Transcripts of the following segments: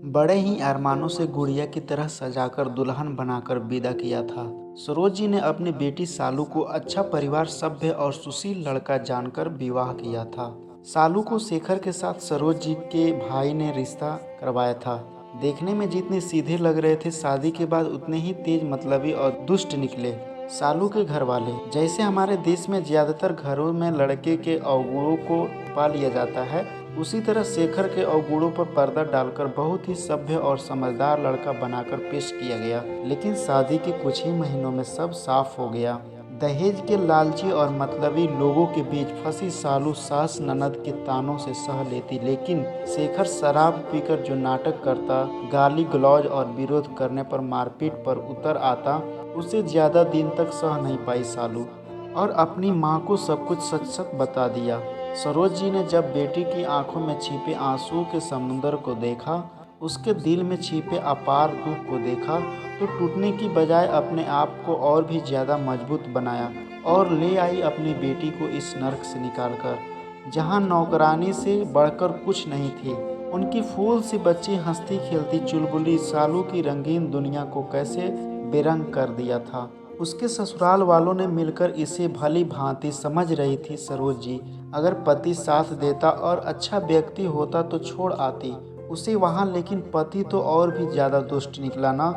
बड़े ही अरमानों से गुड़िया की तरह सजाकर दुल्हन बनाकर विदा किया था। सरोज जी ने अपनी बेटी सालू को अच्छा परिवार, सभ्य और सुशील लड़का जानकर विवाह किया था। सालू को शेखर के साथ सरोज जी के भाई ने रिश्ता करवाया था। देखने में जितने सीधे लग रहे थे, शादी के बाद उतने ही तेज, मतलबी और दुष्ट निकले। सालू के घर वाले, जैसे हमारे देश में ज्यादातर घरों में लड़के के अवगुणों को छुपा लिया जाता है, उसी तरह शेखर के अवगुणों पर पर्दा डालकर बहुत ही सभ्य और समझदार लड़का बनाकर पेश किया गया। लेकिन शादी के कुछ ही महीनों में सब साफ हो गया। दहेज के लालची और मतलबी लोगों के बीच फंसी सालू सास ननद के तानों से सह लेती, लेकिन शेखर शराब पीकर जो नाटक करता, गाली गलौज और विरोध करने पर मारपीट पर उतर आता, उसे ज्यादा दिन तक सह नहीं पाई सालू, और अपनी माँ को सब कुछ सच सच बता दिया। सरोज जी ने जब बेटी की आंखों में छिपे आंसुओं के समुद्र को देखा, उसके दिल में छिपे अपार दुख को देखा, तो टूटने की बजाय अपने आप को और भी ज़्यादा मजबूत बनाया और ले आई अपनी बेटी को इस नर्क से निकालकर, जहाँ नौकरानी से बढ़कर कुछ नहीं थी। उनकी फूल सी बच्ची हंसती खेलती चुलबुली सालू की रंगीन दुनिया को कैसे बेरंग कर दिया था। उसके ससुराल वालों ने मिलकर इसे भली भांति समझ रही थी सरोज जी। अगर पति साथ देता और अच्छा व्यक्ति होता तो छोड़ आती उसे वहाँ, लेकिन पति तो और भी ज्यादा दुष्ट निकला ना।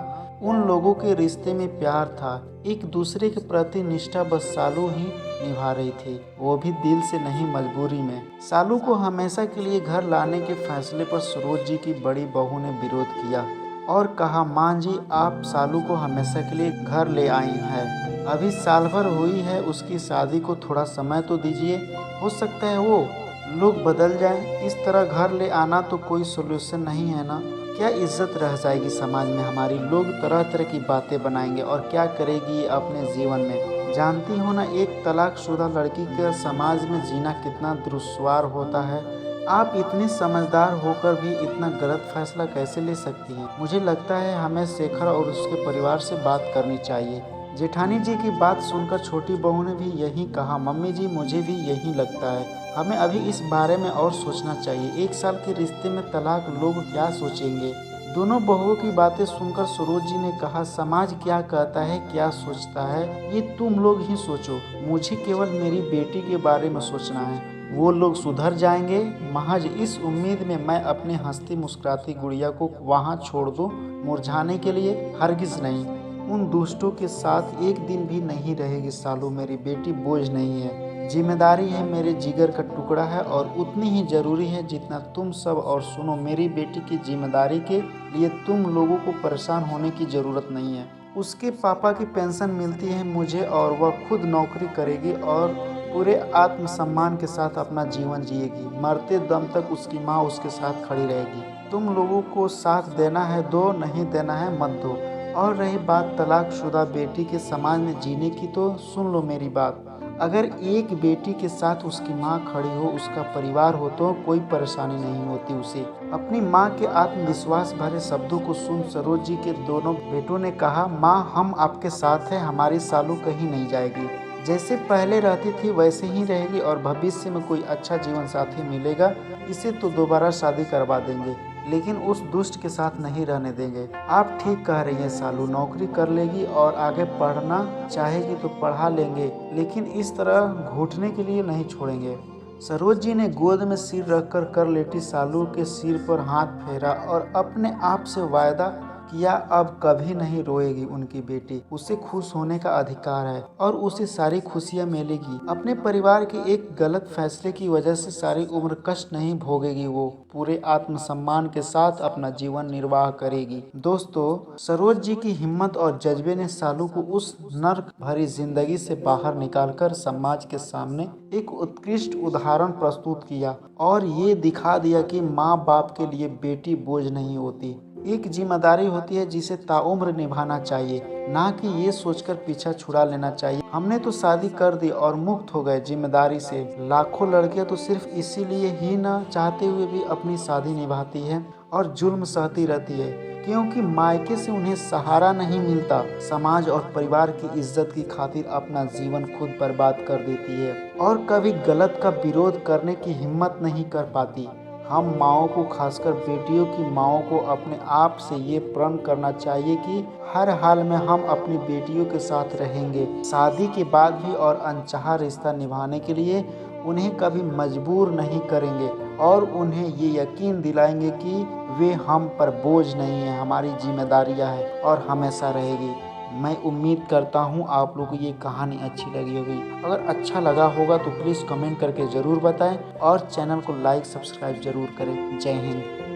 उन लोगों के रिश्ते में प्यार था, एक दूसरे के प्रति निष्ठा बस सालू ही निभा रही थी, वो भी दिल से नहीं, मजबूरी में। सालू को हमेशा के लिए घर लाने के फैसले पर सरोज जी की बड़ी बहू ने विरोध किया और कहा, माँ जी आप सालू को हमेशा के लिए घर ले आई हैं, अभी साल भर हुई है उसकी शादी को, थोड़ा समय तो दीजिए, हो सकता है वो लोग बदल जाएं। इस तरह घर ले आना तो कोई सोल्यूशन नहीं है ना। क्या इज्जत रह जाएगी समाज में हमारी, लोग तरह तरह की बातें बनाएंगे और क्या करेगी ये अपने जीवन में। जानती हो ना, एक तलाकशुदा लड़की का समाज में जीना कितना दुश्वार होता है। आप इतनी समझदार होकर भी इतना गलत फैसला कैसे ले सकती हैं। मुझे लगता है हमें शेखर और उसके परिवार से बात करनी चाहिए। जेठानी जी की बात सुनकर छोटी बहू ने भी यही कहा, मम्मी जी मुझे भी यही लगता है, हमें अभी इस बारे में और सोचना चाहिए। 1 साल के रिश्ते में तलाक, लोग क्या सोचेंगे। दोनों बहुओं की बातें सुनकर सरोज जी ने कहा, समाज क्या कहता है, क्या सोचता है, ये तुम लोग ही सोचो, मुझे केवल मेरी बेटी के बारे में सोचना है। वो लोग सुधर जाएंगे, महज इस उम्मीद में मैं अपनी हंसती मुस्कुराती गुड़िया को वहाँ छोड़ दूँ मुरझाने के लिए, हरगिज नहीं। उन दुष्टों के साथ एक दिन भी नहीं रहेगी सालू, मेरी बेटी बोझ नहीं है, जिम्मेदारी है, मेरे जिगर का टुकड़ा है और उतनी ही जरूरी है जितना तुम सब। और सुनो, मेरी बेटी की जिम्मेदारी के लिए तुम लोगों को परेशान होने की जरूरत नहीं है। उसके पापा की पेंशन मिलती है मुझे और वह खुद नौकरी करेगी और पूरे आत्मसम्मान के साथ अपना जीवन जिएगी। मरते दम तक उसकी माँ उसके साथ खड़ी रहेगी। तुम लोगों को साथ देना है दो, नहीं देना है मत दो। और रही बात तलाकशुदा बेटी के समाज में जीने की, तो सुन लो मेरी बात। अगर एक बेटी के साथ उसकी माँ खड़ी हो, उसका परिवार हो, तो कोई परेशानी नहीं होती उसे। अपनी माँ के आत्मविश्वास भरे शब्दों को सुन सरोज जी के दोनों बेटों ने कहा, माँ हम आपके साथ हैं, हमारी सालू कहीं नहीं जाएगी, जैसे पहले रहती थी वैसे ही रहेगी और भविष्य में कोई अच्छा जीवन साथी मिलेगा इसे तो दोबारा शादी करवा देंगे, लेकिन उस दुष्ट के साथ नहीं रहने देंगे। आप ठीक कह रही हैं सालू, नौकरी कर लेगी और आगे पढ़ना चाहेगी तो पढ़ा लेंगे, लेकिन इस तरह घुटने के लिए नहीं छोड़ेंगे। सरोज जी ने गोद में सिर रखकर कर लेटी सालू के सिर पर हाथ फेरा और अपने आप से वायदा किया, अब कभी नहीं रोएगी उनकी बेटी, उसे खुश होने का अधिकार है और उसे सारी खुशियां मिलेगी। अपने परिवार के एक गलत फैसले की वजह से सारी उम्र कष्ट नहीं भोगेगी, वो पूरे आत्मसम्मान के साथ अपना जीवन निर्वाह करेगी। दोस्तों, सरोज जी की हिम्मत और जज्बे ने सालू को उस नर्क भरी जिंदगी से बाहर निकालकर समाज के सामने एक उत्कृष्ट उदाहरण प्रस्तुत किया और ये दिखा दिया कि माँ बाप के लिए बेटी बोझ नहीं होती, एक जिम्मेदारी होती है जिसे ताउम्र निभाना चाहिए, ना कि ये सोचकर पीछा छुड़ा लेना चाहिए हमने तो शादी कर दी और मुक्त हो गए जिम्मेदारी से। लाखों लड़कियां तो सिर्फ इसीलिए ही ना चाहते हुए भी अपनी शादी निभाती है और जुल्म सहती रहती है, क्योंकि मायके से उन्हें सहारा नहीं मिलता। समाज और परिवार की इज्जत की खातिर अपना जीवन खुद बर्बाद कर देती है और कभी गलत का विरोध करने की हिम्मत नहीं कर पाती। हम माँओं को, खासकर बेटियों की माँओं को अपने आप से ये प्रण करना चाहिए कि हर हाल में हम अपनी बेटियों के साथ रहेंगे, शादी के बाद भी, और अनचाहा रिश्ता निभाने के लिए उन्हें कभी मजबूर नहीं करेंगे और उन्हें ये यकीन दिलाएंगे कि वे हम पर बोझ नहीं है, हमारी जिम्मेदारियां है और हमेशा रहेगी। मैं उम्मीद करता हूँ आप लोगों को ये कहानी अच्छी लगी होगी। अगर अच्छा लगा होगा तो प्लीज़ कमेंट करके ज़रूर बताएं और चैनल को लाइक सब्सक्राइब ज़रूर करें। जय हिंद।